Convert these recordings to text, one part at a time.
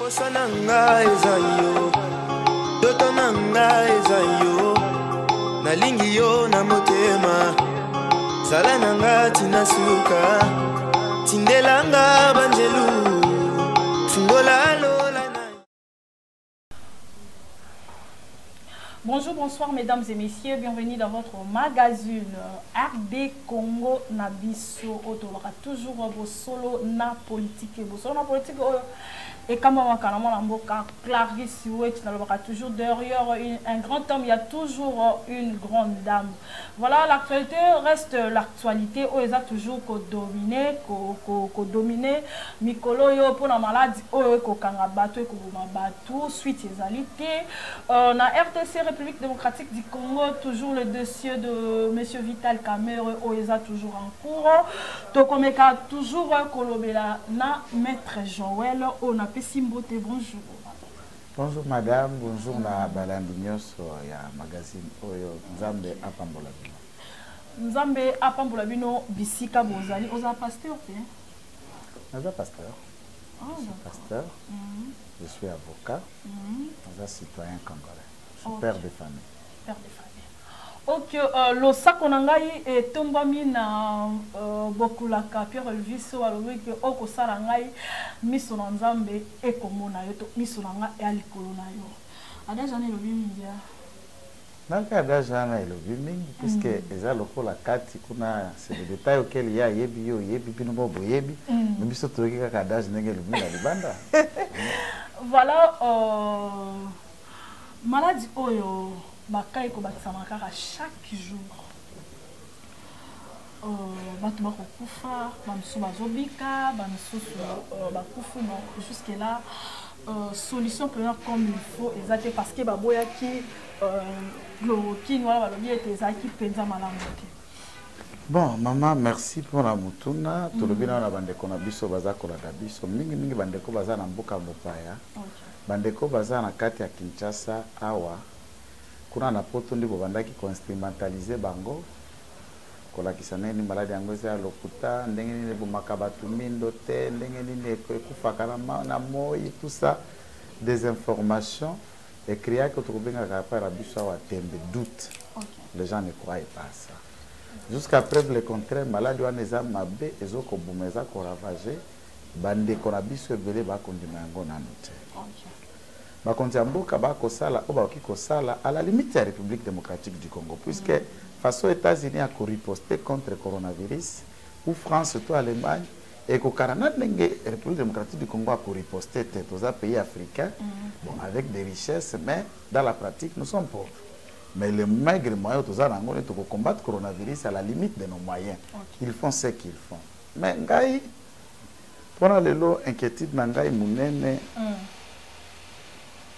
Sananga ezayo, dotonanga ezayo, nalingi yo na motema, salananga tinasuka, tindelanga banjelu, fungola lola. Bonjour, bonsoir mesdames et messieurs, bienvenue dans votre magazine RD Congo Nabiso. On aura toujours vos solo na politique. Vos solo na politique. Et comme on a Clarisse Ouet, toujours derrière un grand homme, il y a toujours une grande dame. Voilà, l'actualité reste l'actualité. On les a toujours dominé, Mikolo yo pour la maladie, ko kangabato, ko batu, suite les alités. On a RTC République démocratique du Congo, toujours le dossier de M. Vital Kamerhe, on les a toujours en cours. Donc on a toujours Kolobela na Maître Joël, on a Simbote, bonjour. Bonjour madame, bonjour na balandi nyonso ya magazine oyo Nzambe apambola bino. Nzambe apambola bino bisika bozali, oza pasteur te? Naza pasteur. Ah, je suis pasteur. Je suis avocat. Naza citoyen congolais. Je suis père de famille. Père de famille. Ok, le sac on a eu tombami na bokulaka Pierre Elvis alobi ke oko sarangai miso na Nzambe ekomona yo to miso na nga alikolo na yo. Ada jana elobi mingi. Naka ada jana elobi mingi puisque eza lokola kati kuna c'est le détail auquel il y a yebi yo yebi bino bobo yebi mais biso toki kaka ada jana elobi na libanda. Voilà maladie oyo bakai ko bakisama kaka chaque jour. Batu bakokufa, bamsu bazobika, bamsu bakufu non jusque là solution première comme il faut exactement parce que baboya ki chloroquine wala balobi ete ezaki penza malamu te. Bon maman merci pour la mutuna tolobi na bandeko na biso baza kolanda biso mingi bandeko baza na mboka mopaya. Bandeko baza na kati ya Kinshasa awa kuna na poto ndi bobandaki instrumentaliser bango kolakisa nini maladi yango eza lokuta ndenge nini bomaka batu mindo te ndenge nini ekufaka na moi tout ça des informations écrit que tokobenga par abiso wa tembe doute. Les gens ne croient pas à ça jusqu'à preuve le contraire maladi wana eza mabe ezokobumeza ko ravager bandeko na biso ebele bakondima yango nanu te. Bakontiamboka bakosala obaoki kosala à la limite de la République démocratique du Congo puisque face aux États-Unis a riposté contre le coronavirus ou France ou Allemagne et qu'au Canada la République démocratique du Congo a riposté aux pays africains bon avec des richesses mais dans la pratique nous sommes pauvres. Mais les maigres moyens pour combattre le coronavirus à la limite de nos moyens. Ils font ce qu'ils font. Mais ngai pour les lots inquiétude ngai munene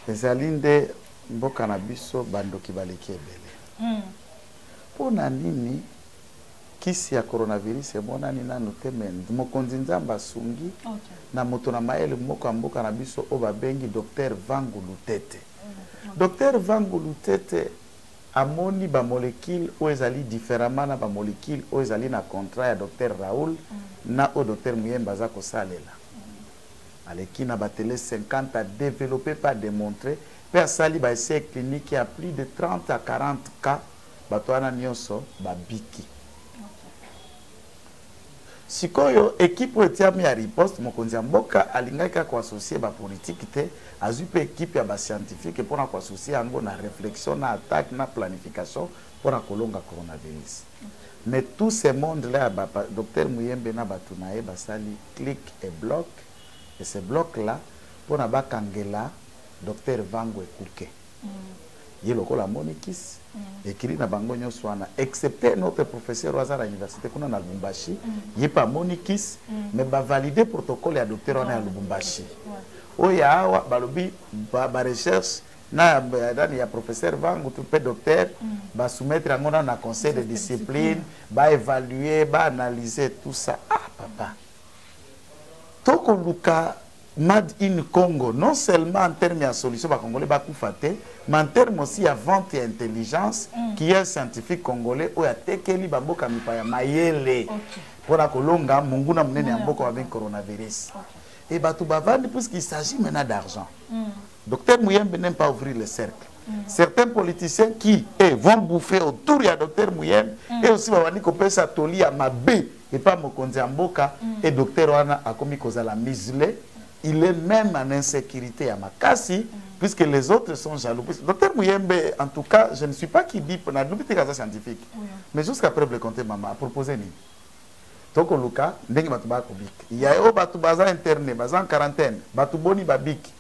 ezalinde mboka na biso bandoki baleki ebele. Pona nini kisi ya coronavirus emonani nanu te men mokonzi Nzambe asungi na moto na mayele moko ya mboka na biso oyo babengi Dr Vangu Lutete. Dr Vangu Lutete amoni ba molécule oyo ezali différemment na ba molécule oyo ezali na contrat ya Dr Raoul na o Dr Muyemba aza kosalela. Aleki na batele 50 a développé pas démontré per sali ba essai clinique a plus de 30 à 40 cas batwana nyonso babiki. Sikoyo équipe etiami ya riposte mokonzi ya mboka alingaka ko associer ba politique te azupe équipe ya ba scientifique pour na ko associer yango na réflexion na attaque na planification pour na kolonga coronavirus. Mais tout ce monde là docteur Muyembe na batunae basali clic et bloc. Et ce bloc-là, pour n'a kangela, docteur Vangu Ekuke. Il y a le Monikis, écrit na bango nyoswana, excepté notre professeur à l'université qu'on a à Lubumbashi, il n'y a pas Monikis, mais va valider le protocole à docteur à Lubumbashi. Oh ya awa balobi ba recherche na il y a professeur Vangu tout docteur va soumettre un conseil de discipline, va évaluer, va analyser tout ça. Ah papa. Toko luka Made in Congo, non seulement en termes de solution, mais en termes aussi de vente et intelligence, qui est un scientifique congolais, où il y a tekeli bamboka mipaya mayele pour la kolonga munguna mnene amboka avec coronavirus. et bato bavandi puisqu'il s'agit maintenant d'argent. Docteur Mouyembe n'aime pas ouvrir le cercle. Certains politiciens qui vont bouffer autour de Docteur Mouyembe et aussi bavandi kopesa toli à Mabé et pas Mokonzi Mboka et Docteur Wana a commis cause à la muselé. Il est même en insécurité à Makassi, puisque les autres sont jaloux. Docteur Mouyembe, en tout cas, je ne suis pas qui dit pour la scientifique. Mais jusqu'à preuve le compter, maman, a proposé ni. Toko Luka, ndengi batuba kobik. Il y a eu batubaza interne, baza en quarantaine, batuboni babik.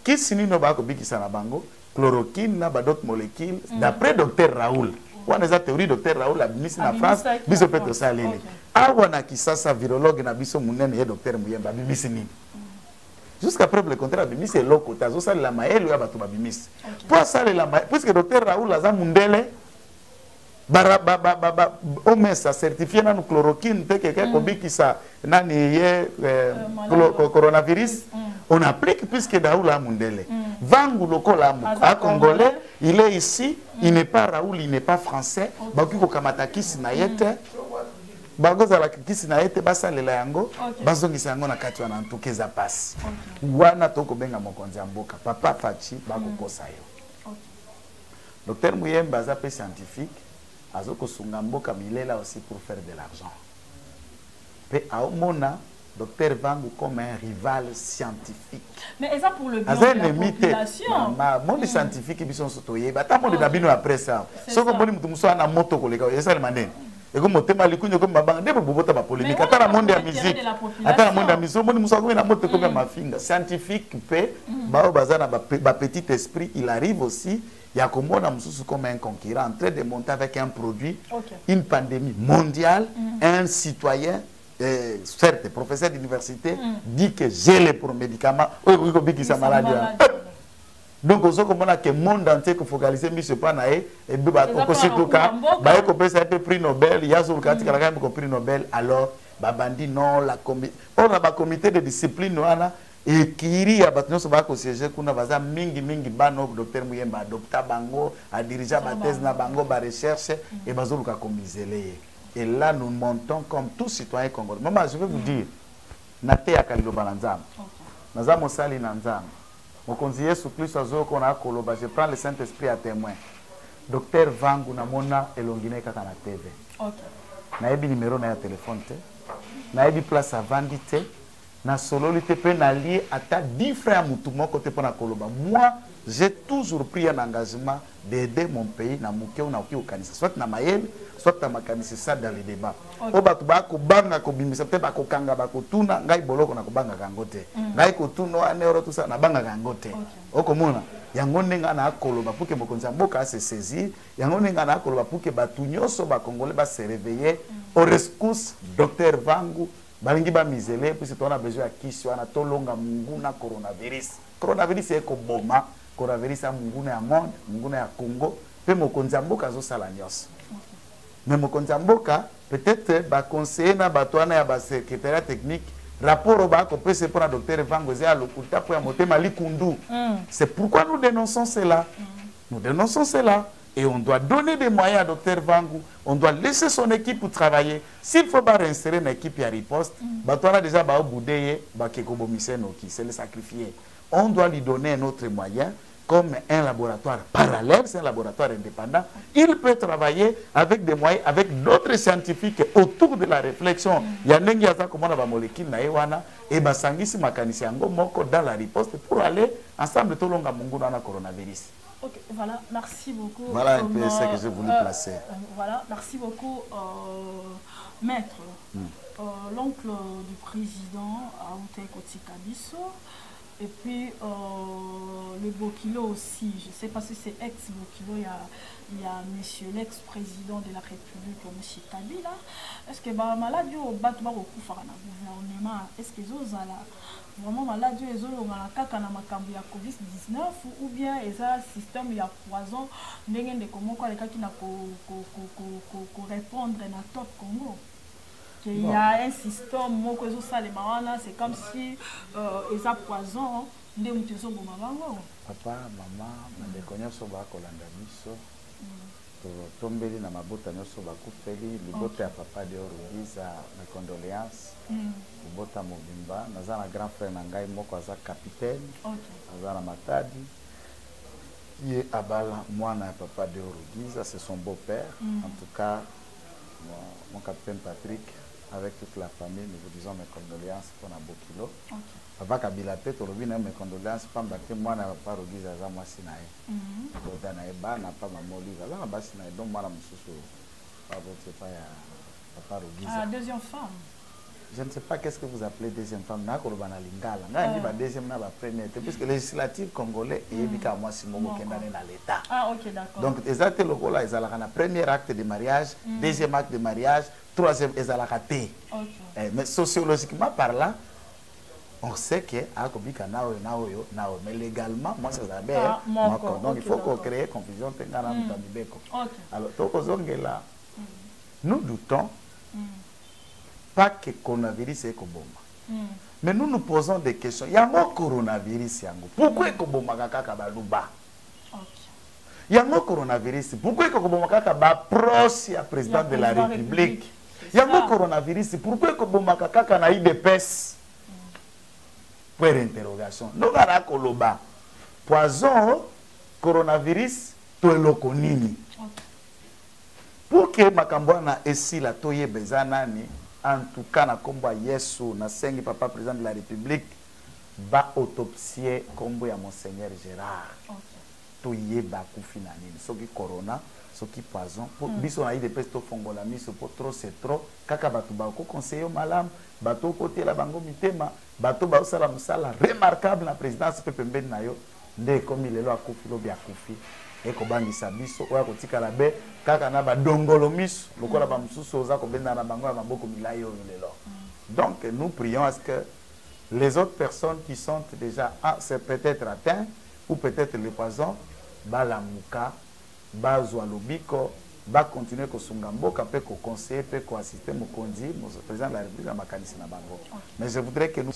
Qui sini no ba kobik sana bango, chloroquine na d'autres molécules, d'après Docteur Raoul. On a théorie Docteur Raoul a mis en France, biso peto salele. Awana kisasa virologue na biso munene ye Docteur Mouyembe bimisi ni. Jusqu'à preuve le contraire, Bimis est loco. Tazo ça la maël ou abatou Bimis. Pour ça la maël, puisque docteur Raoul Aza Mundele, au moins ça certifié dans le chloroquine, quelqu'un qui ça nani coronavirus, on applique puisque Raoul a Mundele. Vangu loko la à congolais, il est ici, il n'est pas Raoul, il n'est pas français. Bakiko kamataki sinayete. Bagoza la kisi na ete basalela yango bazongisa yango na kati wana ntukeza passe wana toko benga mokonzi mboka papa fachi bakokosa yo. Docteur Mouyembe aza pe scientifique azoko sunga mboka milela aussi pour faire de l'argent pe aomona Docteur Vangu comme un rival scientifique. Mais ça pour le bien de la population. Monde scientifique bison sotoye bata monde na bino après ça soko boni mutu muso na moto koleka esa le mandene. Et comme le thème est comme ma bande, de polémique. Attends la monde de la musique. Attends la monde de la musique. Moi, nous avons comme ma finger. Scientifique, paix, petit esprit, il arrive aussi. Il y a comme un concurrent en train de monter avec un produit, une pandémie mondiale, un citoyen. Certes, professeur d'université dit que j'ai les médicaments. Oui, qui sont malades. Donc, on sait que le monde entier est focalisé sur ce point. Et il y a un prix Nobel, il y a un prix Nobel. Alors, Babandi, non, la comité de discipline, et qui y a un siège qu'on a mingi bano docteur Mouyembe adopta bango a diriger ma thèse na bango ba recherche et bazoluka komisele. Et là nous montons comme tout citoyen congolais. Maman, je vais vous dire, nate ya kalilo bananzam. Nazamo sali nanzam. Mon conseiller Yesu Christ qu'on a koloba, je prends le Saint-Esprit à témoin. Docteur Vangu namona elongine kaka na TV. OK. Naebi numéro na téléphone te. Naebi place à vandite. Na sololité pe na lié à ta 10 frères mutumo côté pour na koloba. Moi, j'ai toujours pris un engagement d'aider mon pays na muke ou na oki okanisa. Soit na mayel, soit na makanisi ça dans les débats. O batu ba ko banga ko bimisa te ba ko kanga ba ko tuna ngai boloko na ko banga kangote. Ngai ko tuno anero tout ça na banga kangote. O komona yango ndenga na koloba pour que mokonzi mboka se saisir, yango ndenga na koloba pour que batu nyoso ba congolais ba se réveiller au rescousse docteur Vangu. Balingi ba misele puis on a besoin à kisi wana tolonga munguna coronavirus. Coronavirus est ko boma, coronavirus a munguna ya monde, munguna ya Congo, pe mokonzi mboka zo sala nyos. Mais mokonzi mboka peut-être ba conseiller na batwana ya ba secrétaire technique rapport ba ko peut se pour docteur Vangu za lokuta pour ya motema likundu. C'est pourquoi nous dénonçons cela. Nous dénonçons cela. Et on doit donner des moyens à Dr Vangu, on doit laisser son équipe pour travailler. S'il ne faut pas réinsérer une équipe à riposte, déjà c'est le sacrifier. On doit lui donner un autre moyen, comme un laboratoire parallèle, c'est un laboratoire indépendant. Il peut travailler avec des moyens, avec d'autres scientifiques autour de la réflexion. Il y a un comment on va molécule et basangisi makanisi yango moko dans la riposte pour aller ensemble tout le monde à coronavirus. Ok, voilà, merci beaucoup. Voilà un peu ce que j'ai voulu placer. Voilà, merci beaucoup, maître. L'oncle du président, Aoute Kotikabiso, et puis le Bokilo aussi. Je ne sais pas si c'est ex-Bokilo, il y a monsieur l'ex-président de la République, monsieur Kabila. Est-ce que maladie au battement au gouvernement, est-ce que vraiment maladie les autres ont la COVID-19 ou bien ils ont un système il y a poison n'engagent de comment quoi les cas qui n'a qu'au répondre à top Congo qu'il y a un système moi que ça les marana c'est comme si ils ont poison des mutuelles au moment papa maman me connaissent au bas colanda miso tombeli na mabota nyonso bakufeli libota ya papa de Rugiza na condoléance libota mobimba naza na grand frère na ngai moko aza capitaine aza na Matadi ye abala mwana ya papa de Rugiza c'est son beau-père en tout cas mon capitaine Patrick avec toute la famille nous vous disons mes condoléances pour na Bokilo papa Kabila pe tolobi na mes condoléances pamba te mwana ya papa Rugiza aza mwasi na ye bota na ye bana pa mama Olive aza na basi na ye donc mwana mosusu c'est pas ya papa Rugiza deuxième femme. Je ne sais pas qu'est-ce que vous appelez deuxième femme. Na kolobana lingala. Nga ndi ba deuxième na ba première. Puisque le législatif congolais et bika moi si moko kendane na l'état. Ah OK d'accord. Donc ezate lokola ezalaka na premier acte de mariage, deuxième acte de mariage, troisième ezalaka té. OK. Mais sociologiquement parlant, on sait que akobika naoyo mais légalement moi ça va bien. Donc il faut qu'on crée confusion tengana mutambibeko. OK. Alors tokozongela nous doutons pas que coronavirus est koboma. Mais nous nous posons des questions. Yango coronavirus yango. Pourquoi est koboma kaka baluba? Yango coronavirus. Pourquoi est koboma kaka ba proche ya président de la République? Yango coronavirus. Pourquoi est koboma kaka na IDPS? Pour interrogation. Donc ala koloba. Poison coronavirus to eloko nini. Pour que makambo na esila toye bezanani en tout cas na kombo Yesu na sengi papa président de la République ba autopsier kombo ya monseigneur Gérard to yeba kufina nini soki corona soki poison pour biso na IDPS to fongola miso pour trop c'est trop kaka batu ba ko conseiller malam bato côté la bango mitema bato ba osala musala remarquable na présidence pe pembeni na yo nde komi lelo akufi lo bia kufi eko bangisa biso oya kotikala be kaka na ba dongolo miso lokola ba mususu oza kobenda na bango ya maboko milai oyo lelo. Donc nous prions à ce que les autres personnes qui sont déjà c'est peut-être atteints ou peut-être le poison balamuka bazwa lobiko ba continuer ko sunga mboka pe ko conseiller pe ko assister mokonzi mon président de la République à makanisi na bango. Mais je voudrais que nous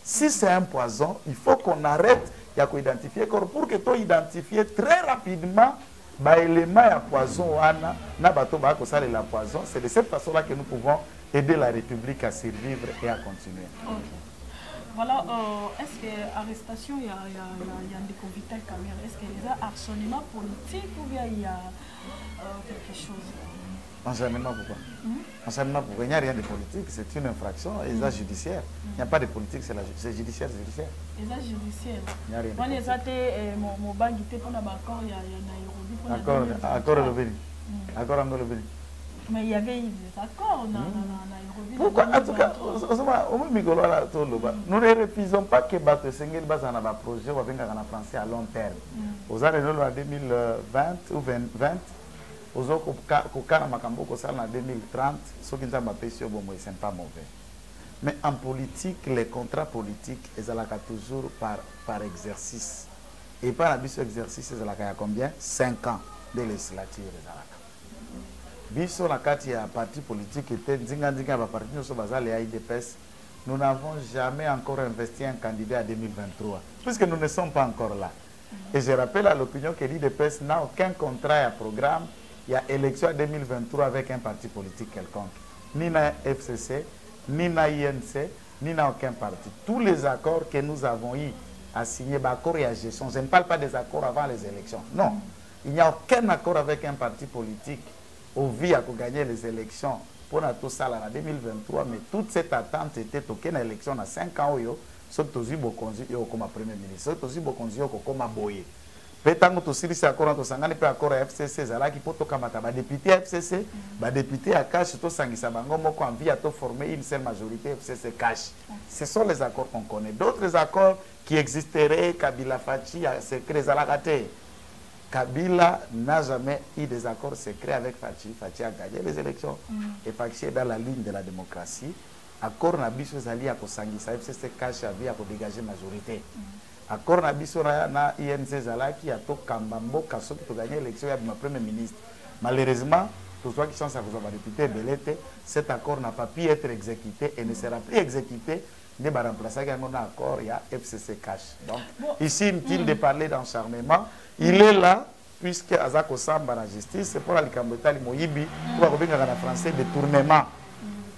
si c'est un poison, il faut qu'on arrête de identifier pour que tu identifies très rapidement l'élément de poison. La poison. C'est de cette façon-là que nous pouvons aider la République à survivre et à continuer. Okay. Voilà, est-ce que l'arrestation, il y a des convicts à caméra? Est-ce qu'il y a un harcèlement politique ou bien il y a quelque chose? Enseignement pourquoi? Enseignement pourquoi? Il n'y a rien de politique, c'est une infraction, et c'est judiciaire. Il n'y a pas de politique, c'est judiciaire, c'est judiciaire. Et ça judiciaire. Il n'y a rien de politique. Mon bague était pour l'accord, il y a Nairobi. Accord le béni. Accord le béni. Mais il y avait des accords dans Nairobi. Pourquoi? En tout cas, nous ne refusons pas que Bato Sengel basa na ba projet ou bien en français à long terme. Aux années 2020 ou 2020. Ozo kokana makambo kosala na 2030 soki nzamba pesi yo bomo c'est pas mauvais. Mais en politique les contrats politiques ezalaka toujours par exercice. Et par la biso exercice ezalaka ya combien 5 ans de législature ezalaka. Biso na kati ya parti politique était nzinga ba parti nyonso bazali ya IDPS. Nous n'avons jamais encore investi un candidat à 2023 puisque nous ne sommes pas encore là. Et je rappelle à l'opinion que l'IDPS n'a aucun contrat à programme. Il y a élection en 2023 avec un parti politique quelconque. Ni na FCC, ni na INC, ni na aucun parti. Tous les accords que nous avons eu à signer, accords et à gestion, je ne parle pas des accords avant les élections. Non, il n'y a aucun accord avec un parti politique au vie à gagner les élections pour tout ça en 2023. Mais toute cette attente était aucune élection à 5 ans. Surtout si vous comme Premier ministre, surtout si vous comme Boye. Petango to siri sa accord to sangani pe accord FCC zala ki poto kamata ba député FCC ba député à cash to sangisa bango moko envie à to former une seule majorité FCC cash. Ce sont les accords qu'on connaît. D'autres accords qui existeraient Kabila Fachi secret zala kate. Kabila n'a jamais eu des accords secrets avec Fachi. Fachi a gagné les élections et Fachi est dans la ligne de la démocratie. Accord na biso zali à ko sangisa FCC cash a vie à ko dégager majorité. Accord na biso na INC Zalaki a to kambambo kaso to gagner l'élection ya premier ministre. Malheureusement, tous ceux qui sont à cause député Belete, cet accord n'a pas pu être exécuté et ne sera plus exécuté ne va remplacer un accord ya FCC cash. Donc ici inutile de parler d'encharnement, il est là puisque azako samba na justice pour la likambetali moyibi pour kobenga na français détournement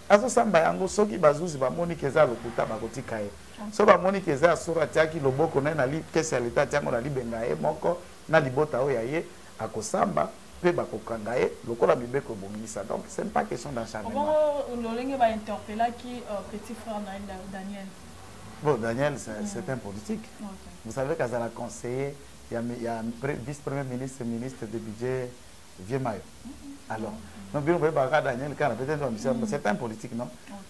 azo samba yango soki bazuzi bamoni keza lokuta bakotika ye so bamoni keza sura tiaki loboko na li kesi ya leta tiango na libenga ye moko na libota oyo ya ye akosamba pe bakokanga ye lokola mibeko bongisa donc c'est pas question d'acharnement lolenge ba interpella qui petit frère Daniel. Bon, Daniel, c'est un politique. Okay. Vous savez qu'Azala conseiller, il y a un vice-premier ministre, ministre de budget, Vieux Mayo. Alors, donc, Daniel, c'est un politique, non?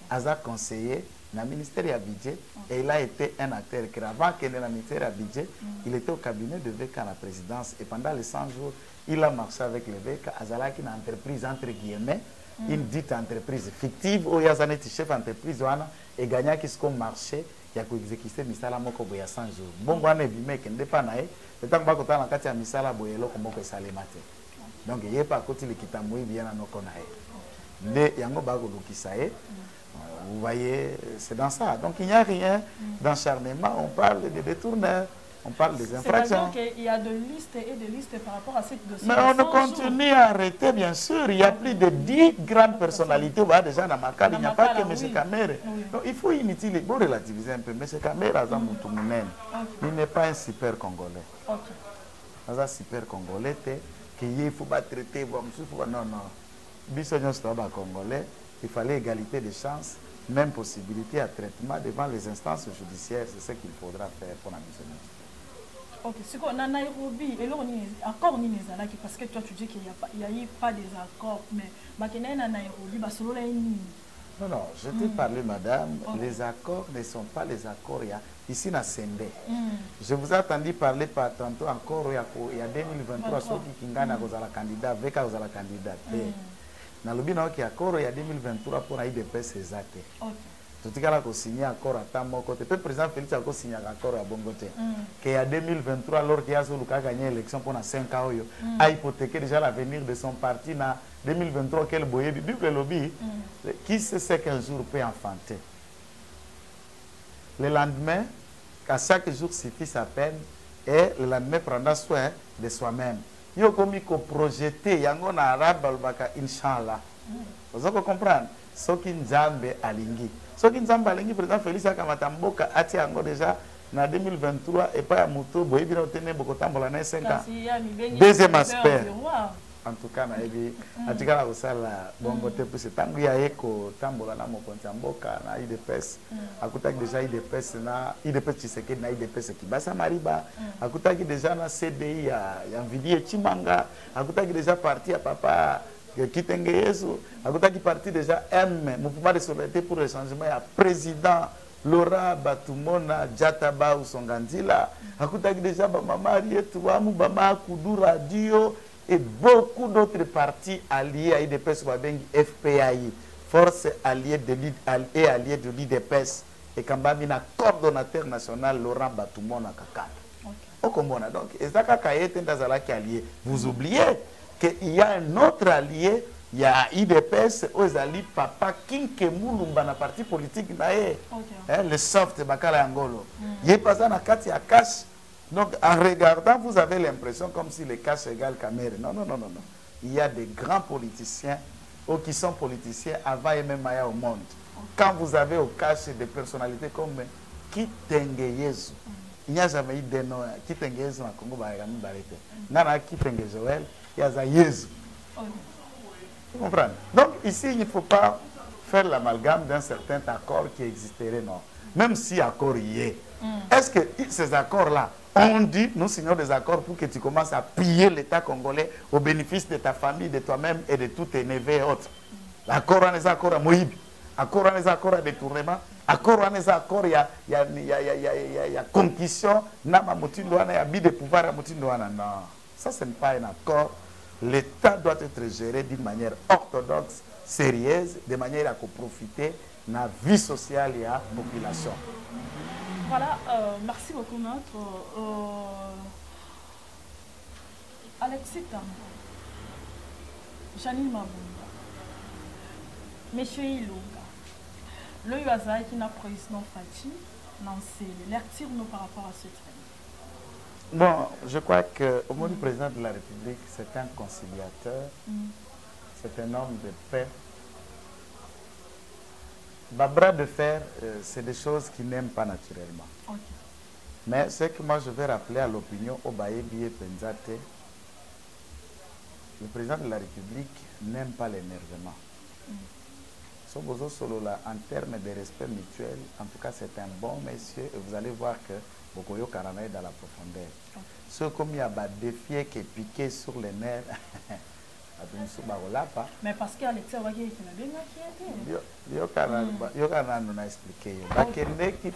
Azala conseiller, dans le ministère du budget, et il a été un acteur. Avant qu'il ait dans le ministère du budget, il était au cabinet de VK à la présidence. Et pendant les 100 jours, il a marché avec le VK. Azala qui est une entreprise, entre guillemets, une dite entreprise fictive, où il y a un chef d'entreprise, et gagnant qui se marché. Il y a exécuté misala moko boya 100 jours. Bon wana bimé kende pa na e, tant ba kota na kati ya misala boyelo ko moko salema te. Donc il y a pas côté le kitambo bien na noko na e. Ne yango ba ko lukisa e. Vous voyez, c'est dans ça. Donc il n'y a rien d'acharnement, on parle de détourneurs. On parle des infractions. C'est-à-dire qu'il y a de listes et de listes par rapport à cette dossier. Mais on continue à arrêter, bien sûr. Il y a plus de 10 grandes personnalités. Voilà, déjà dans Makala, il n'y a pas que M. Kamere. Donc il faut inutiliser, il faut relativiser un peu. M. Kamere, il n'est pas un super Congolais. Un super Congolais, il faut pas traiter. Non, non. Il fallait égalité de chances, même possibilité à traitement devant les instances judiciaires. C'est ce qu'il faudra faire pour la mission. Ok, c'est quoi Nairobi et là on est accord ni les alaki parce que toi tu dis qu'il n'y a eu pas des accords mais maintenant na Nairobi bah selon la non non je t'ai parlé madame les accords ne sont pas les accords ici na Sende je vous ai entendu parler par tantôt encore il y a 2023 ceux qui kingana kozala candidat avec kozala candidat na lobi na ok accord il y a 2023 pour IDPS exact ok tout le monde a signé un accord à Tamoko. Le président Félix a signé un accord à Bongote. Qu'il y a 2023, alors qu'il y a gagné l'élection pendant 5 ans, a hypothéqué déjà l'avenir de son parti. En 2023, quel boyer, le lobby, qui sait qu'un jour peut enfanter. Le lendemain, qu'à chaque jour suffit sa peine, et le lendemain prendra soin de soi-même. Il y a comme projeté, il y a un arabe, Inch'Allah. Vous comprenez? Ce qui nous a alingi. Ce qui nous a alingi, le président Félix Akamatamboka a été déjà en 2023 et pas à Moutou, Boye Bira Otene Bokotambola na 5 ans. Deuxième aspect. En tout cas, en tout cas, Bongote pour ce temps, il y a écho Tambola na Mokontamboka na IDPS. Akuta déjà IDPS na IDPS Tshisekedi na IDPS Kibasa Mariba. Akuta déjà na CDI ya Nvidi Chimanga. Akuta déjà parti à papa Kitenge Yesu, a qui parti déjà M, mouvement de solidarité pour le changement, il y a président Laura Batumona Djataba ou Songandila, a qui déjà Maman Arietouamou, Bama Koudou Radio et beaucoup d'autres partis alliés à IDPS Wabengi FPAI, Force alliée de l'IDPS et Kambamina coordonnateur national Laurent Batumona Kakana. Okay. Donc, et ça qui allié. Vous oubliez qu'il y a un autre allié, il y a IDPS, Ozali Papa Kinke Moulumba, na parti politique, le soft Bakala Angolo. Il est passé dans Kati à cash. Donc en regardant, vous avez l'impression comme si le cash égale Kamere. Non, non, non, non, non. Il y a des grands politiciens qui sont politiciens avant et même au monde. Quand vous avez au cash des personnalités comme Kitenge Yesu, il n'y a jamais eu de nom. Kitenge Yesu na Congo, Nana Kitenge Joël. Vous comprenez? Donc ici, il ne faut pas faire l'amalgame d'un certain accord qui existerait, non. Même si accord y est. Est-ce que ces accords-là, on dit, nous signons des accords pour que tu commences à piller l'État congolais au bénéfice de ta famille, de toi-même et de tous tes neveux et autres. L'accord en les accords à Moïbi, accord en les accords à détournement, accord en les accords, il y a concussion, il y a abus de pouvoir à Moutindouana. Non, ça ce n'est pas un accord. L'État doit être géré d'une manière orthodoxe, sérieuse, de manière à profiter de la vie sociale et de la population. Voilà, merci beaucoup, notre Alexis Tambo, Janine Mabunda, Monsieur Ilunga, le Yuazaï qui n'a président Fati, Nansé, l'air tire-nous par rapport à ce train. Bon, je crois qu'au moins le président de la République, c'est un conciliateur, c'est un homme de paix. Bras de fer, c'est des choses qu'il n'aime pas naturellement. Okay. Mais ce que moi je vais rappeler à l'opinion, au Bayebi et Penzate, le président de la République n'aime pas l'énervement. En termes de respect mutuel, en tout cas c'est un bon monsieur et vous allez voir que Bokoyo Karana est dans la profondeur. Okay. Ceux comme il y a des défis qui piqué sur les nerfs, mais parce qu'il y a les tirs qui m'a bien inquiété. On a expliqué.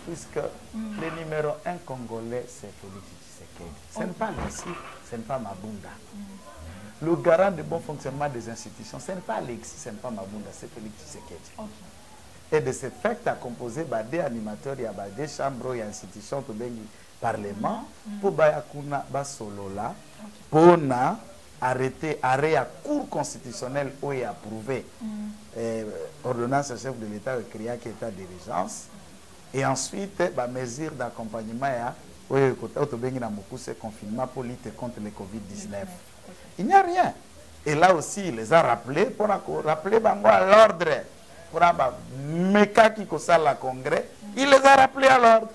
Puisque le numéro 1 congolais, c'est Félix Tshisekedi. Ce n'est pas Alexis, ce n'est pas Mabunda. Le garant du bon fonctionnement des institutions, ce n'est pas Alexis, ce n'est pas Mabunda, c'est Félix Tshisekedi. Et de ce fait, tu as composé des animateurs, il y a des chambres, il y a institutions, tout le parlement, pour Bayakuna, Basolola, pour arrêter, arrêt à cour constitutionnel où il a approuvé ordonnance chef de l'État créé qui état d'urgence et ensuite mesure d'accompagnement où il y a un confinement pour lutter contre le Covid-19. Il n'y a rien. Et là aussi, il les a rappelés pour rappeler à l'ordre. Pour le congrès, il les a rappelés à l'ordre.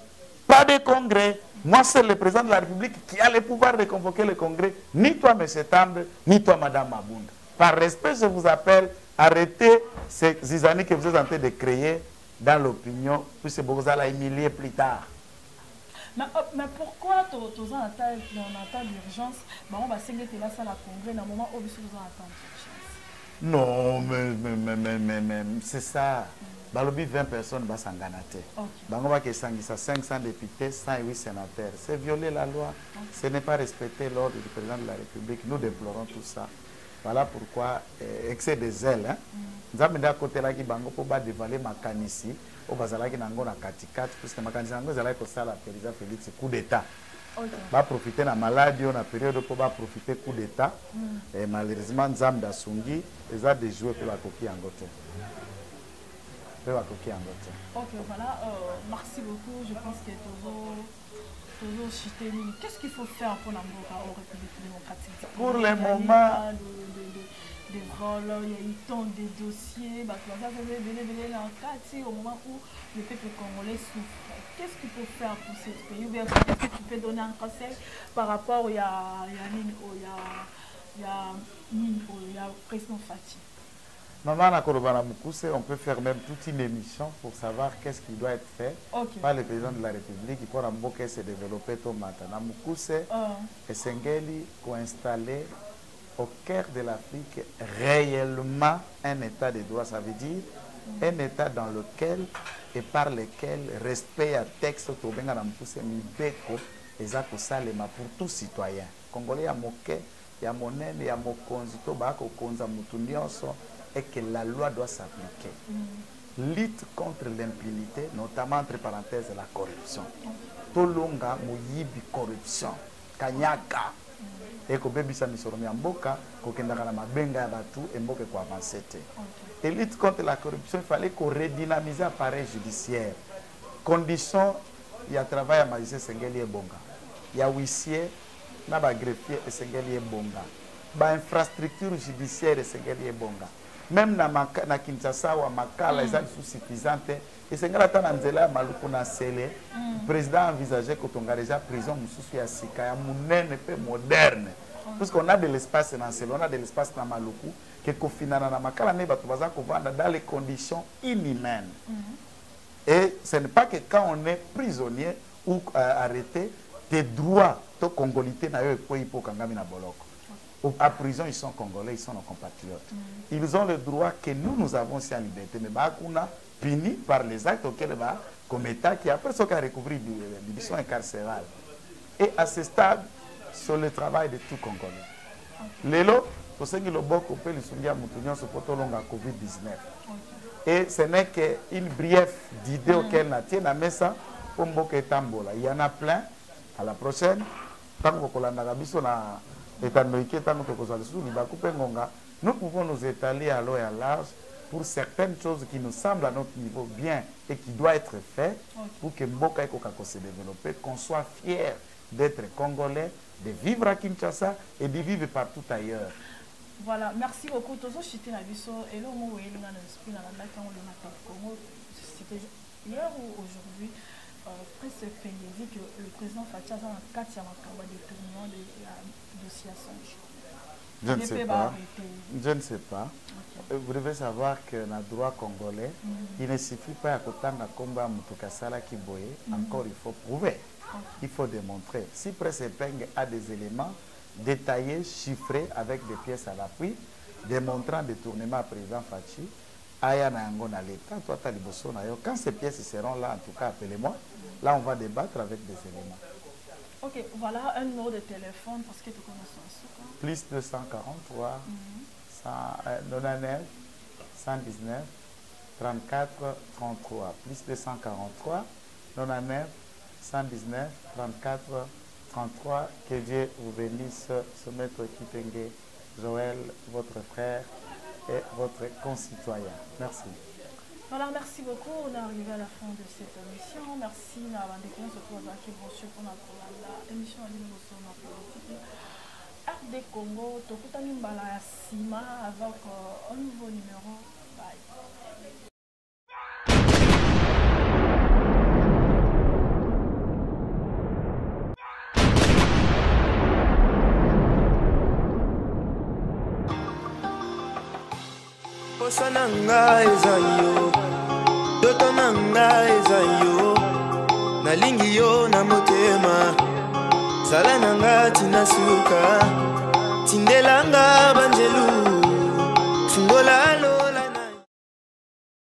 Pas de congrès. Moi, c'est le président de la République qui a le pouvoir de convoquer le congrès. Ni toi, M. Tambe, ni toi, Mme Mabunda. Par respect, je vous appelle, arrêtez ces années que vous êtes en train de créer dans l'opinion, puisque vous allez humilier plus tard. Mais pourquoi tu es en temps d'urgence? On va signer la salle à congrès dans le moment où vous êtes en temps d'urgence. Non, mais c'est ça. Balobi 20 personnes va s'enganater. Bango va que 500 députés, 108 sénateurs. C'est violer la loi. Ce n'est pas respecter l'ordre du président de la République. Nous déplorons tout ça. Voilà pourquoi excès de zèle. Nous avons d'un côté là qui bango pour pas dévaler ma canissi. Au bazala qui n'ango na katikat puisque ma canissi n'ango zala ko sala président Félix coup d'état. Va profiter de la maladie, on a période pour profiter coup d'état. Et malheureusement Nzam Dasungi les a déjoué pour la coquille en gote. Ok, voilà, merci beaucoup. Je pense que toujours Chiteni. Qu'est-ce qu'il faut faire pour la République démocratique? Pour le moment, des vols, il y a eu tant de dossiers. Au moment où le peuple congolais souffre, qu'est-ce qu'il faut faire pour ce pays? Ou bien qu'est-ce que tu peux donner un conseil par rapport au président Fati? Maman on peut faire même toute une émission pour savoir qu'est-ce qui doit être fait par le président de la République pour se développer tout maintenant. Mukuse et Sengeli pour installer au cœur de l'Afrique réellement un état de droit. Ça veut dire un état dans lequel et par lequel respect à texte pour tout citoyen. Congolais a moqué, il y a mon il y a mon conzito, et que la loi doit s'appliquer. Lutte contre l'impunité, notamment entre parenthèses la corruption. Tolonga moyibi corruption, kanyaka. Et que bébé sami soromi amboka, kokendaka na mabenga ya batu et mboka ko avancer. Et lutte contre la corruption, il fallait qu'on redynamise l'appareil judiciaire. Condition, il y a travail à magistrat Sengeli et Bonga. Il y a huissier, na ba greffier et Sengeli et Bonga. Ba infrastructure judiciaire et Sengeli et Bonga. Même na Kinshasa ou Makala, ils sont suffisants. Et c'est grâce à Nzela Maluku na Sele, le président a envisagé que tu déjà prison Moussousu à Sika, ya mounene peu moderne. Parce qu'on a de l'espace dans Sele, on a de l'espace dans Maluku, que Kofina na Makala ne batu baza ko vendre dans les conditions inhumaines. Et ce n'est pas que quand on est prisonnier ou arrêté, tes droits, ton congolité na yo ekoi po kangami na boloko. À prison, ils sont congolais, ils sont nos compatriotes. Ils ont le droit que nous avons aussi en liberté. Mais on a puni par les actes auxquels comme État qui après ce qu'a recouvert des missions incarcérales. Et à ce stade, sur le travail de tout Congolais. Lélo, pour ceux qui le beaucoup peut le souligner à Moutounion, ce poteau long à Covid-19. Et ce n'est qu'une brief d'idées auxquelles on tient à Messa pour Mboke Tambola. Il y en a plein. À la prochaine. Nous pouvons nous étaler à l'eau et à large pour certaines choses qui nous semblent à notre niveau bien et qui doivent être faites pour que Mboka se développe, qu'on soit fier d'être congolais, de vivre à Kinshasa et de vivre partout ailleurs. Voilà, merci beaucoup. Tozo chité na biso et le mot est dans l'esprit dans la quand le matin Congo, c'était hier ou aujourd'hui. Presse Penge dit que le président Fatia a un 4e détournement de dossier Assange. Je ne sais pas. Je ne sais pas. Okay. Vous devez savoir que dans le droit congolais, il ne suffit pas à Kotanga Komba Mutukasala Kiboye. Encore, il faut prouver. Okay. Il faut démontrer. Si Presse Penge a des éléments détaillés, chiffrés, avec des pièces à l'appui, démontrant détournement à président Fachi, quand ces pièces seront là, en tout cas, appelez-moi. Là, on va débattre avec des éléments. Ok, voilà un numéro de téléphone parce que tu connais ça. Plus 243 199 119 34 33. Plus 243 99 119 34 33. Que Dieu vous bénisse, ce maître Kipenge Joël, votre frère et votre concitoyen. Merci. Voilà, merci beaucoup. On est arrivé à la fin de cette émission. Merci à surtout à qui branché pour l'émission à l'immotion politique. RD Congo, Tokutani Mbala Sima avec un nouveau numéro. Bye. Posa nanga eza yo, doto nanga eza yo, nalingi yo na motema, zala nanga tina suka, tindelanga banjelu, fungola